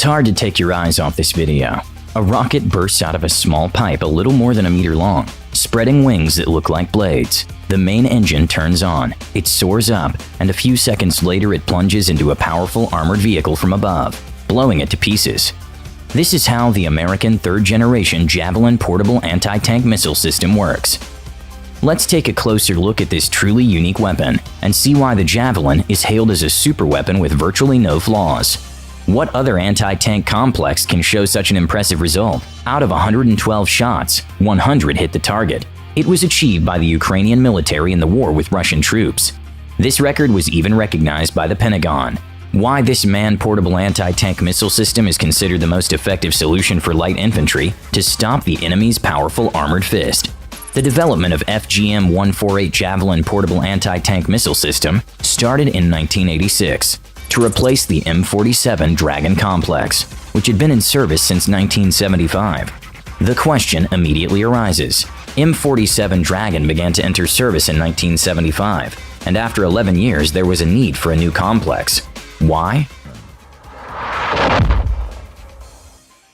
It's hard to take your eyes off this video. A rocket bursts out of a small pipe a little more than a meter long, spreading wings that look like blades. The main engine turns on, it soars up, and a few seconds later it plunges into a powerful armored vehicle from above, blowing it to pieces. This is how the American third-generation Javelin portable anti-tank missile system works. Let's take a closer look at this truly unique weapon and see why the Javelin is hailed as a super weapon with virtually no flaws. What other anti-tank complex can show such an impressive result? Out of 112 shots, 100 hit the target. It was achieved by the Ukrainian military in the war with Russian troops. This record was even recognized by the Pentagon. Why this man-portable anti-tank missile system is considered the most effective solution for light infantry to stop the enemy's powerful armored fist. The development of FGM-148 Javelin portable anti-tank missile system started in 1986 to replace the M47 Dragon complex, which had been in service since 1975. The question immediately arises. M47 Dragon began to enter service in 1975, and after 11 years there was a need for a new complex. Why?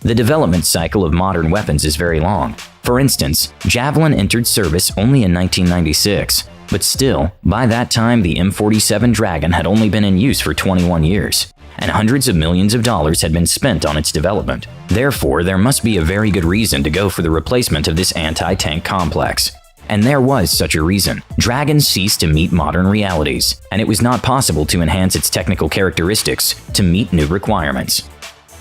The development cycle of modern weapons is very long. For instance, Javelin entered service only in 1996, but still, by that time the M47 Dragon had only been in use for 21 years, and hundreds of millions of dollars had been spent on its development. Therefore, there must be a very good reason to go for the replacement of this anti-tank complex. And there was such a reason. Dragon ceased to meet modern realities, and it was not possible to enhance its technical characteristics to meet new requirements.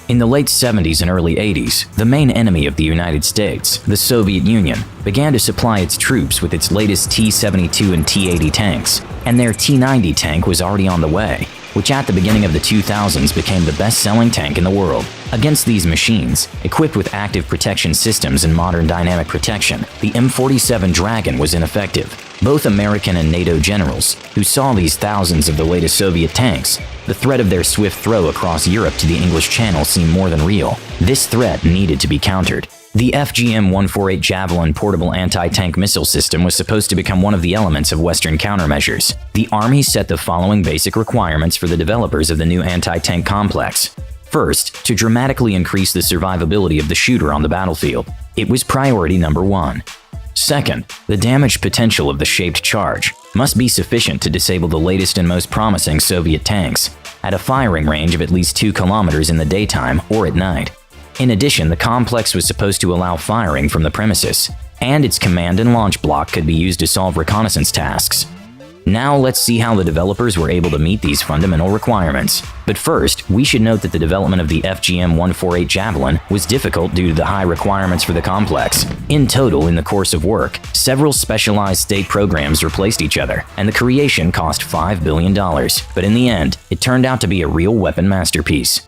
In the late 70s and early 80s, the main enemy of the United States, the Soviet Union, began to supply its troops with its latest T-72 and T-80 tanks, and their T-90 tank was already on the way, which at the beginning of the 2000s became the best-selling tank in the world. Against these machines, equipped with active protection systems and modern dynamic protection, the M47 Dragon was ineffective. Both American and NATO generals, who saw these thousands of the latest Soviet tanks, the threat of their swift throw across Europe to the English Channel seemed more than real. This threat needed to be countered. The FGM-148 Javelin portable anti-tank missile system was supposed to become one of the elements of Western countermeasures. The Army set the following basic requirements for the developers of the new anti-tank complex. First, to dramatically increase the survivability of the shooter on the battlefield. It was priority number 1. Second, the damage potential of the shaped charge must be sufficient to disable the latest and most promising Soviet tanks at a firing range of at least 2 kilometers in the daytime or at night. In addition, the complex was supposed to allow firing from the premises, and its command and launch block could be used to solve reconnaissance tasks. Now let's see how the developers were able to meet these fundamental requirements. But first, we should note that the development of the FGM-148 Javelin was difficult due to the high requirements for the complex. In total, in the course of work, several specialized state programs replaced each other, and the creation cost $5 billion. But in the end, it turned out to be a real weapon masterpiece.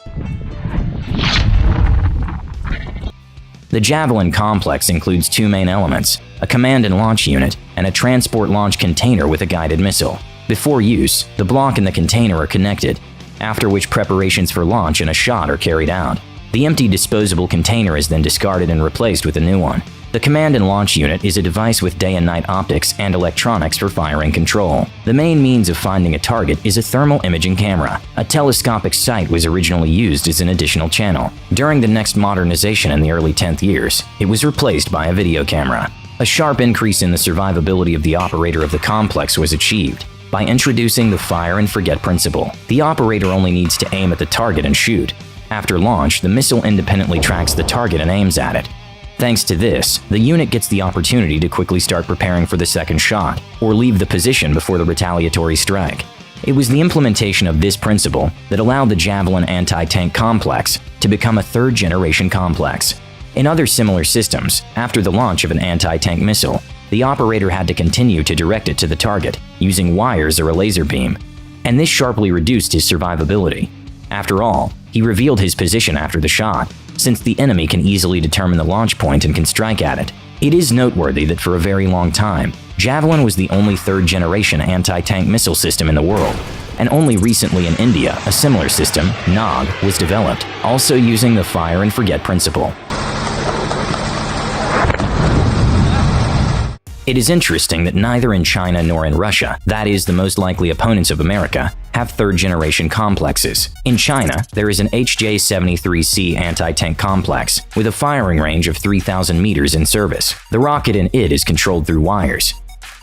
The Javelin complex includes 2 main elements, a command and launch unit, and a transport launch container with a guided missile. Before use, the block and the container are connected, after which preparations for launch and a shot are carried out. The empty disposable container is then discarded and replaced with a new one. The command and launch unit is a device with day and night optics and electronics for firing control. The main means of finding a target is a thermal imaging camera. A telescopic sight was originally used as an additional channel. During the next modernization in the early 10th years, it was replaced by a video camera. A sharp increase in the survivability of the operator of the complex was achieved by introducing the fire and forget principle. The operator only needs to aim at the target and shoot. After launch, the missile independently tracks the target and aims at it. Thanks to this, the unit gets the opportunity to quickly start preparing for the second shot, or leave the position before the retaliatory strike. It was the implementation of this principle that allowed the Javelin anti-tank complex to become a third-generation complex. In other similar systems, after the launch of an anti-tank missile, the operator had to continue to direct it to the target using wires or a laser beam, and this sharply reduced his survivability. After all, he revealed his position after the shot, since the enemy can easily determine the launch point and can strike at it. It is noteworthy that for a very long time, Javelin was the only third-generation anti-tank missile system in the world, and only recently in India, a similar system, NAG, was developed, also using the fire and forget principle. It is interesting that neither in China nor in Russia, that is, the most likely opponents of America, have third-generation complexes. In China, there is an HJ-73C anti-tank complex with a firing range of 3,000 meters in service. The rocket in it is controlled through wires.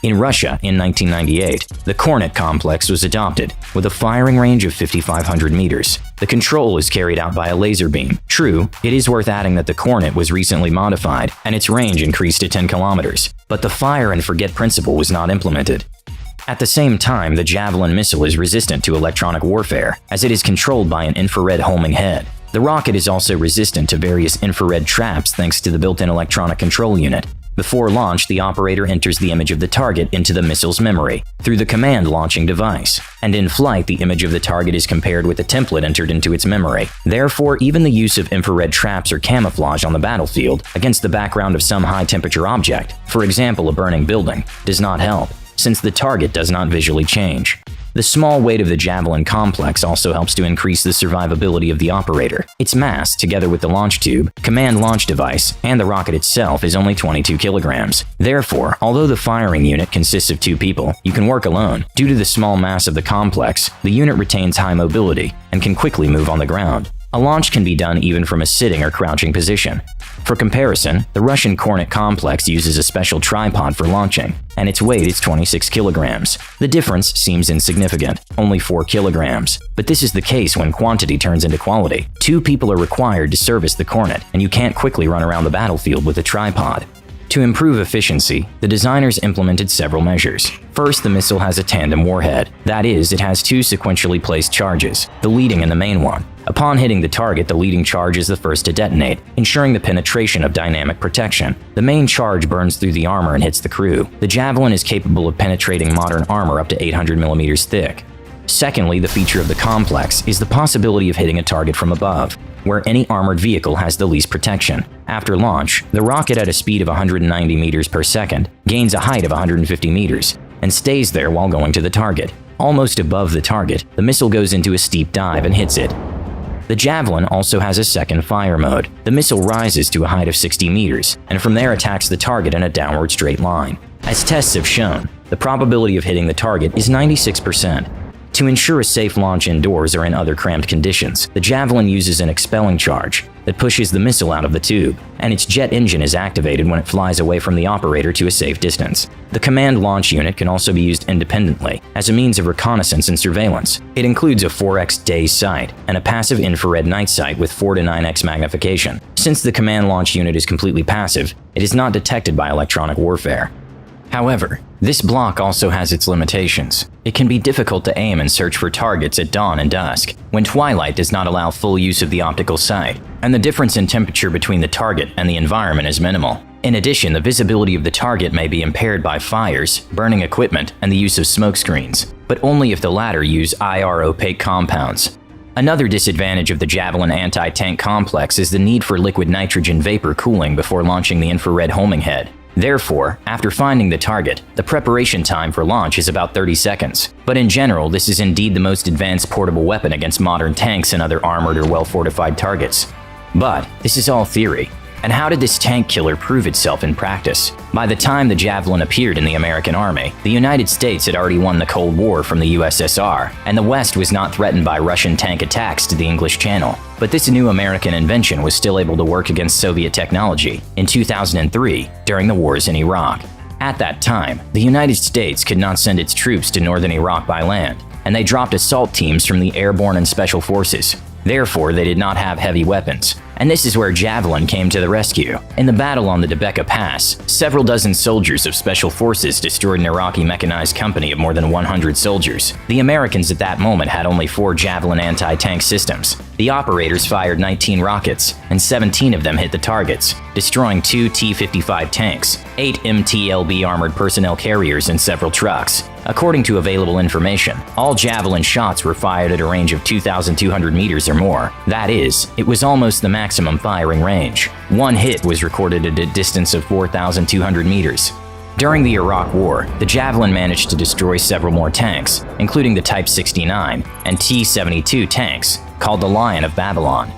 In Russia, in 1998, the Kornet complex was adopted, with a firing range of 5,500 meters. The control is carried out by a laser beam. True, it is worth adding that the Kornet was recently modified, and its range increased to 10 kilometers, but the fire-and-forget principle was not implemented. At the same time, the Javelin missile is resistant to electronic warfare, as it is controlled by an infrared homing head. The rocket is also resistant to various infrared traps thanks to the built-in electronic control unit. Before launch, the operator enters the image of the target into the missile's memory through the command launching device, and in flight, the image of the target is compared with the template entered into its memory. Therefore, even the use of infrared traps or camouflage on the battlefield against the background of some high-temperature object, for example a burning building, does not help, since the target does not visually change. The small weight of the Javelin complex also helps to increase the survivability of the operator. Its mass, together with the launch tube, command launch device, and the rocket itself, is only 22 kilograms. Therefore, although the firing unit consists of 2 people, you can work alone. Due to the small mass of the complex, the unit retains high mobility and can quickly move on the ground. A launch can be done even from a sitting or crouching position. For comparison, the Russian Kornet complex uses a special tripod for launching, and its weight is 26 kilograms. The difference seems insignificant, only 4 kilograms. But this is the case when quantity turns into quality. 2 people are required to service the Kornet, and you can't quickly run around the battlefield with a tripod. To improve efficiency, the designers implemented several measures. First, the missile has a tandem warhead. That is, it has 2 sequentially placed charges, the leading and the main one. Upon hitting the target, the leading charge is the first to detonate, ensuring the penetration of dynamic protection. The main charge burns through the armor and hits the crew. The Javelin is capable of penetrating modern armor up to 800 millimeters thick. Secondly, the feature of the complex is the possibility of hitting a target from above, where any armored vehicle has the least protection. After launch, the rocket at a speed of 190 meters per second gains a height of 150 meters and stays there while going to the target. Almost above the target, the missile goes into a steep dive and hits it. The Javelin also has a second fire mode. The missile rises to a height of 60 meters, and from there attacks the target in a downward straight line. As tests have shown, the probability of hitting the target is 96%. To ensure a safe launch indoors or in other cramped conditions, the Javelin uses an expelling charge that pushes the missile out of the tube, and its jet engine is activated when it flies away from the operator to a safe distance. The command launch unit can also be used independently as a means of reconnaissance and surveillance. It includes a 4x day sight and a passive infrared night sight with 4 to 9x magnification. Since the command launch unit is completely passive, it is not detected by electronic warfare. However, this block also has its limitations. It can be difficult to aim and search for targets at dawn and dusk, when twilight does not allow full use of the optical sight, and the difference in temperature between the target and the environment is minimal. In addition, the visibility of the target may be impaired by fires, burning equipment, and the use of smoke screens, but only if the latter use IR opaque compounds. Another disadvantage of the Javelin anti-tank complex is the need for liquid nitrogen vapor cooling before launching the infrared homing head. Therefore, after finding the target, the preparation time for launch is about 30 seconds. But in general, this is indeed the most advanced portable weapon against modern tanks and other armored or well-fortified targets. But this is all theory. And how did this tank killer prove itself in practice? By the time the Javelin appeared in the American Army, the United States had already won the Cold War from the USSR, and the West was not threatened by Russian tank attacks to the English Channel. But this new American invention was still able to work against Soviet technology in 2003 during the wars in Iraq. At that time, the United States could not send its troops to northern Iraq by land, and they dropped assault teams from the airborne and special forces. Therefore, they did not have heavy weapons, and this is where Javelin came to the rescue. In the battle on the Debeka Pass, several dozen soldiers of special forces destroyed an Iraqi mechanized company of more than 100 soldiers. The Americans at that moment had only 4 Javelin anti-tank systems. The operators fired 19 rockets, and 17 of them hit the targets, destroying 2 T-55 tanks, 8 MTLB armored personnel carriers, and several trucks. According to available information, all Javelin shots were fired at a range of 2,200 meters or more. That is, it was almost the maximum firing range. One hit was recorded at a distance of 4,200 meters. During the Iraq War, the Javelin managed to destroy several more tanks, including the Type 69 and T-72 tanks, called the Lion of Babylon.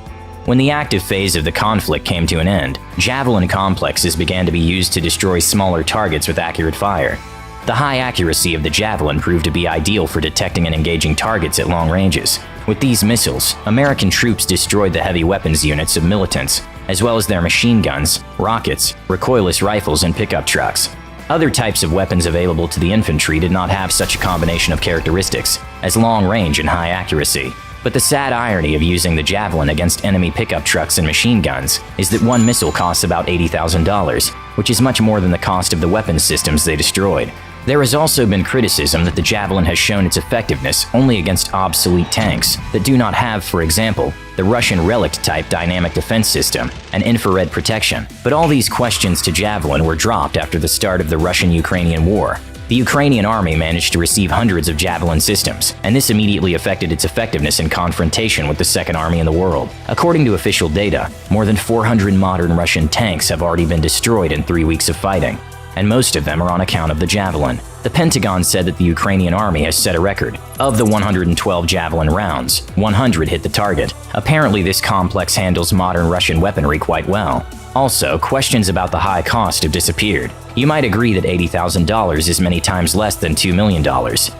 When the active phase of the conflict came to an end, Javelin complexes began to be used to destroy smaller targets with accurate fire. The high accuracy of the Javelin proved to be ideal for detecting and engaging targets at long ranges. With these missiles, American troops destroyed the heavy weapons units of militants, as well as their machine guns, rockets, recoilless rifles, and pickup trucks. Other types of weapons available to the infantry did not have such a combination of characteristics, as long range and high accuracy. But the sad irony of using the Javelin against enemy pickup trucks and machine guns is that one missile costs about $80,000, which is much more than the cost of the weapons systems they destroyed. There has also been criticism that the Javelin has shown its effectiveness only against obsolete tanks that do not have, for example, the Russian Relict-type dynamic defense system and infrared protection. But all these questions to Javelin were dropped after the start of the Russian-Ukrainian War. The Ukrainian army managed to receive hundreds of Javelin systems, and this immediately affected its effectiveness in confrontation with the second army in the world. According to official data, more than 400 modern Russian tanks have already been destroyed in 3 weeks of fighting, and most of them are on account of the Javelin. The Pentagon said that the Ukrainian army has set a record. Of the 112 Javelin rounds, 100 hit the target. Apparently, this complex handles modern Russian weaponry quite well. Also, questions about the high cost have disappeared. You might agree that $80,000 is many times less than $2 million.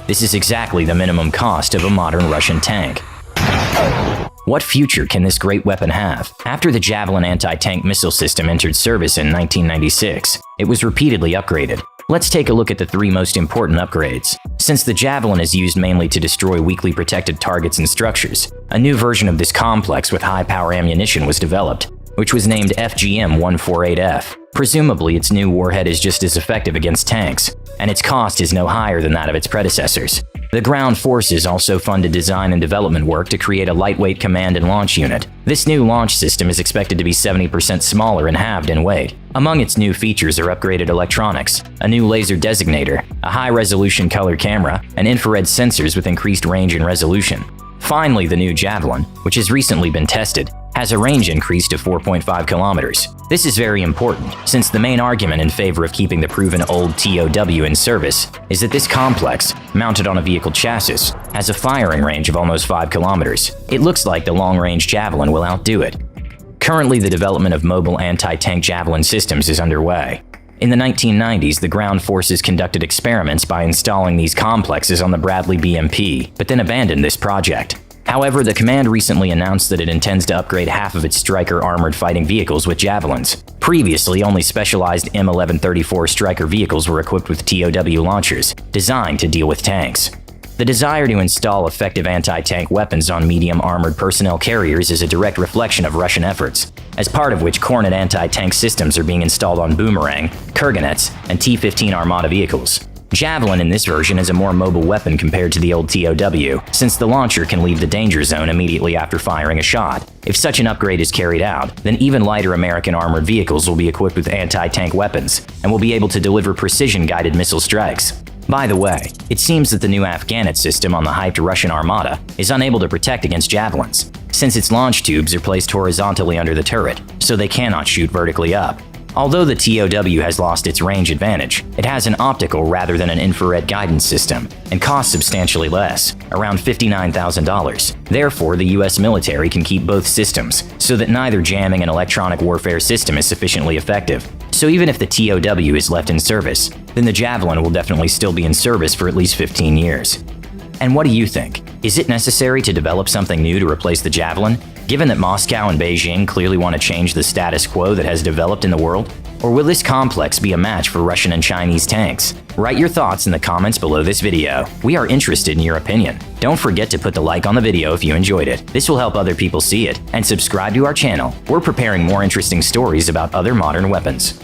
This is exactly the minimum cost of a modern Russian tank. What future can this great weapon have? After the Javelin anti-tank missile system entered service in 1996, it was repeatedly upgraded. Let's take a look at the 3 most important upgrades. Since the Javelin is used mainly to destroy weakly protected targets and structures, a new version of this complex with high-power ammunition was developed, which was named FGM-148F. Presumably, its new warhead is just as effective against tanks, and its cost is no higher than that of its predecessors. The ground forces also funded design and development work to create a lightweight command and launch unit. This new launch system is expected to be 70% smaller and halved in weight. Among its new features are upgraded electronics, a new laser designator, a high-resolution color camera, and infrared sensors with increased range and resolution. Finally, the new Javelin, which has recently been tested, has a range increase to 4.5 kilometers. This is very important, since the main argument in favor of keeping the proven old TOW in service is that this complex, mounted on a vehicle chassis, has a firing range of almost 5 kilometers. It looks like the long-range Javelin will outdo it. Currently, the development of mobile anti-tank Javelin systems is underway. In the 1990s, the ground forces conducted experiments by installing these complexes on the Bradley BMP, but then abandoned this project. However, the command recently announced that it intends to upgrade half of its Stryker armored fighting vehicles with Javelins. Previously, only specialized M1134 Stryker vehicles were equipped with TOW launchers, designed to deal with tanks. The desire to install effective anti-tank weapons on medium armored personnel carriers is a direct reflection of Russian efforts, as part of which Kornet anti-tank systems are being installed on Boomerang, Kurganets, and T-15 Armata vehicles. Javelin in this version is a more mobile weapon compared to the old TOW, since the launcher can leave the danger zone immediately after firing a shot. If such an upgrade is carried out, then even lighter American armored vehicles will be equipped with anti-tank weapons and will be able to deliver precision-guided missile strikes. By the way, it seems that the new Afghanet system on the hyped Russian Armata is unable to protect against Javelins, since its launch tubes are placed horizontally under the turret, so they cannot shoot vertically up. Although the TOW has lost its range advantage, it has an optical rather than an infrared guidance system and costs substantially less, around $59,000. Therefore, the US military can keep both systems, so that neither jamming and electronic warfare system is sufficiently effective. So even if the TOW is left in service, then the Javelin will definitely still be in service for at least 15 years. And what do you think? Is it necessary to develop something new to replace the Javelin, given that Moscow and Beijing clearly want to change the status quo that has developed in the world? Or will this complex be a match for Russian and Chinese tanks? Write your thoughts in the comments below this video. We are interested in your opinion. Don't forget to put the like on the video if you enjoyed it. This will help other people see it. And subscribe to our channel. We're preparing more interesting stories about other modern weapons.